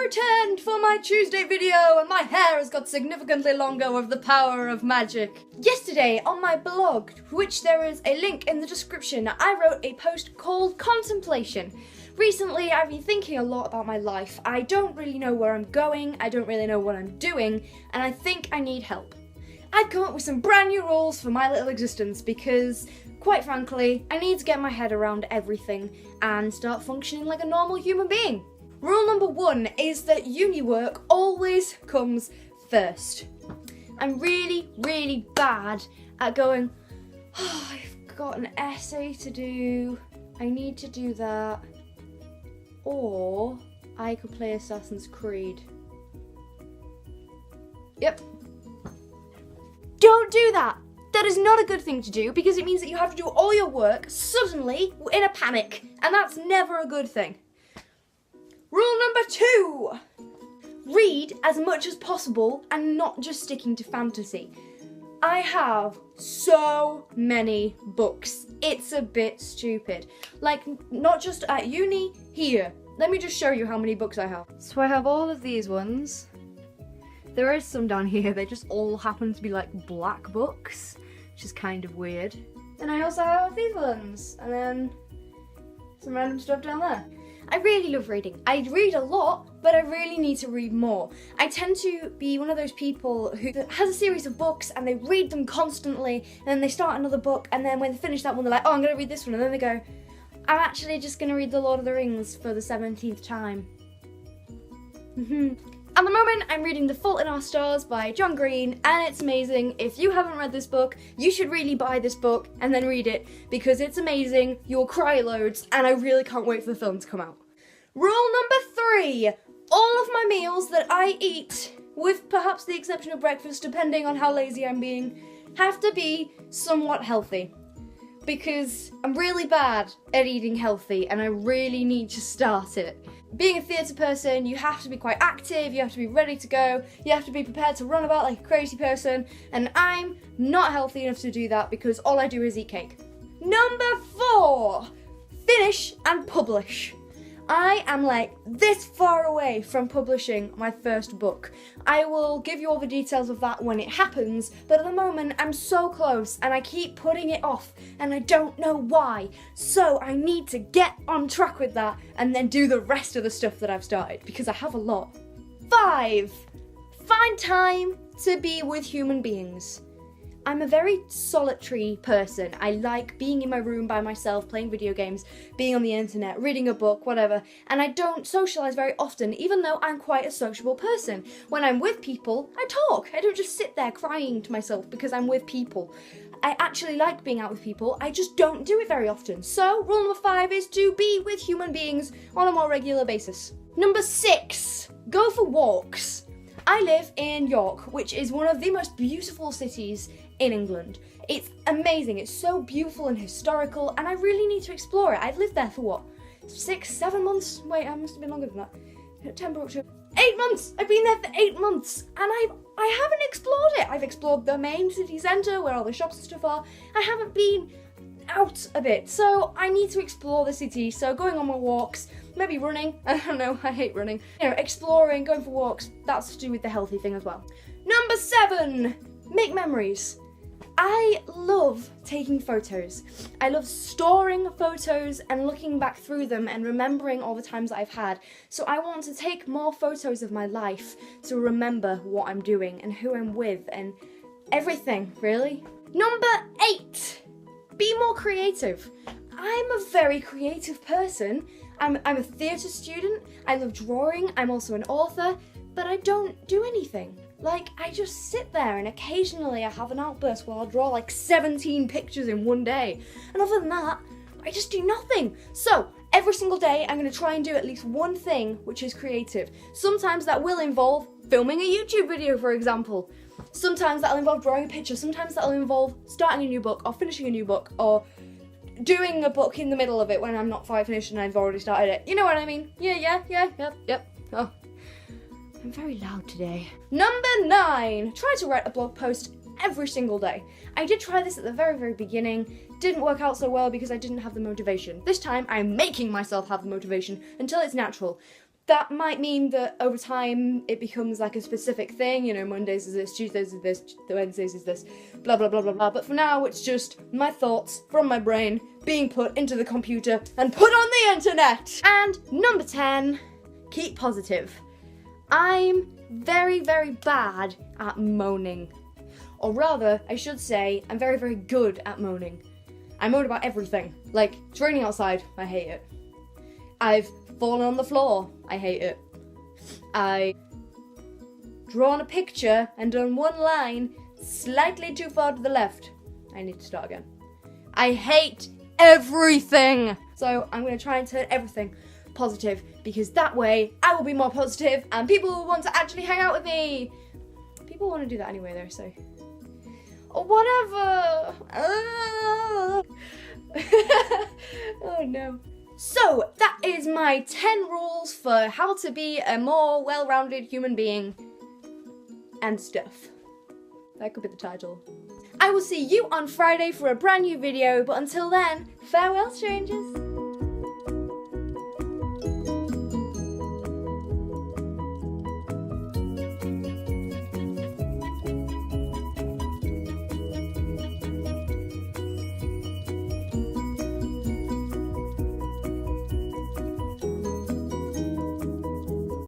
returned for my Tuesday video and my hair has got significantly longer with the power of magic. Yesterday on my blog, which there is a link in the description, I wrote a post called Contemplation. Recently I've been thinking a lot about my life. I don't really know where I'm going, I don't really know what I'm doing, and I think I need help. I've come up with some brand new rules for my little existence because, quite frankly, I need to get my head around everything and start functioning like a normal human being. Rule number 1 is that uni work always comes first. I'm really, really bad at going, oh, I've got an essay to do, I need to do that, or I could play Assassin's Creed. Yep. Don't do that! That is not a good thing to do because it means that you have to do all your work suddenly in a panic, and that's never a good thing. Rule number 2, read as much as possible and not just sticking to fantasy. I have so many books, it's a bit stupid. Like, not just at uni, here. Let me just show you how many books I have. So I have all of these ones. There is some down here, they just all happen to be like black books, which is kind of weird. And I also have these ones, and then some random stuff down there. I really love reading. I read a lot, but I really need to read more. I tend to be one of those people who has a series of books and they read them constantly, and then they start another book, and then when they finish that one, they're like, oh, I'm gonna read this one, and then they go, I'm actually just gonna read The Lord of the Rings for the 17th time. At the moment, I'm reading The Fault in Our Stars by John Green, and it's amazing. If you haven't read this book, you should really buy this book and then read it, because it's amazing, you'll cry loads, and I really can't wait for the film to come out. Rule number 3, all of my meals that I eat, with perhaps the exception of breakfast, depending on how lazy I'm being, have to be somewhat healthy. Because I'm really bad at eating healthy, and I really need to start it. Being a theatre person, you have to be quite active, you have to be ready to go, you have to be prepared to run about like a crazy person, and I'm not healthy enough to do that because all I do is eat cake. Number 4, finish and publish. I am like this far away from publishing my first book. I will give you all the details of that when it happens, but at the moment I'm so close and I keep putting it off and I don't know why. So I need to get on track with that and then do the rest of the stuff that I've started because I have a lot. 5, find time to be with human beings. I'm a very solitary person. I like being in my room by myself, playing video games, being on the internet, reading a book, whatever, and I don't socialise very often, even though I'm quite a sociable person. When I'm with people, I talk. I don't just sit there crying to myself because I'm with people. I actually like being out with people, I just don't do it very often. So, rule number 5 is to be with human beings on a more regular basis. Number 6, go for walks. I live in York, which is one of the most beautiful cities in England. It's amazing, it's so beautiful and historical, and I really need to explore it. I've lived there for what, 6, 7 months? Wait, I must have been longer than that. September, October, 8 months! I've been there for 8 months, and I haven't explored it. I've explored the main city centre, where all the shops and stuff are. I haven't been out a bit, so I need to explore the city. So going on my walks, maybe running, I don't know, I hate running. You know, exploring, going for walks, that's to do with the healthy thing as well. Number 7, make memories. I love taking photos. I love storing photos and looking back through them and remembering all the times that I've had. So I want to take more photos of my life to remember what I'm doing and who I'm with and everything, really. Number 8, be more creative. I'm a very creative person. I'm a theatre student, I love drawing, I'm also an author, but I don't do anything. Like, I just sit there and occasionally I have an outburst where I'll draw like 17 pictures in one day. And other than that, I just do nothing. So, every single day I'm going to try and do at least one thing which is creative. Sometimes that will involve filming a YouTube video, for example. Sometimes that'll involve drawing a picture. Sometimes that'll involve starting a new book or finishing a new book or doing a book in the middle of it when I'm not quite finished and I've already started it. You know what I mean? Yep. Oh. I'm very loud today. Number 9, try to write a blog post every single day. I did try this at the very, very beginning. Didn't work out so well because I didn't have the motivation. This time, I'm making myself have the motivation until it's natural. that might mean that over time it becomes like a specific thing, you know, Mondays is this, Tuesdays is this, Wednesdays is this, blah blah blah blah blah. But for now it's just my thoughts from my brain being put into the computer and put on the internet. And number 10, keep positive. I'm very, very bad at moaning. Or rather, I should say, I'm very, very good at moaning. I moan about everything. Like, it's raining outside, I hate it. I've fallen on the floor, I hate it. I drawn a picture and done one line slightly too far to the left. I need to start again. I hate everything! So I'm going to try and turn everything positive, because that way I will be more positive and people will want to actually hang out with me. People want to do that anyway though, so... or whatever! Oh no. So, that is my 10 rules for how to be a more well-rounded human being. And stuff. That could be the title. I will see you on Friday for a brand new video, but until then, farewell strangers!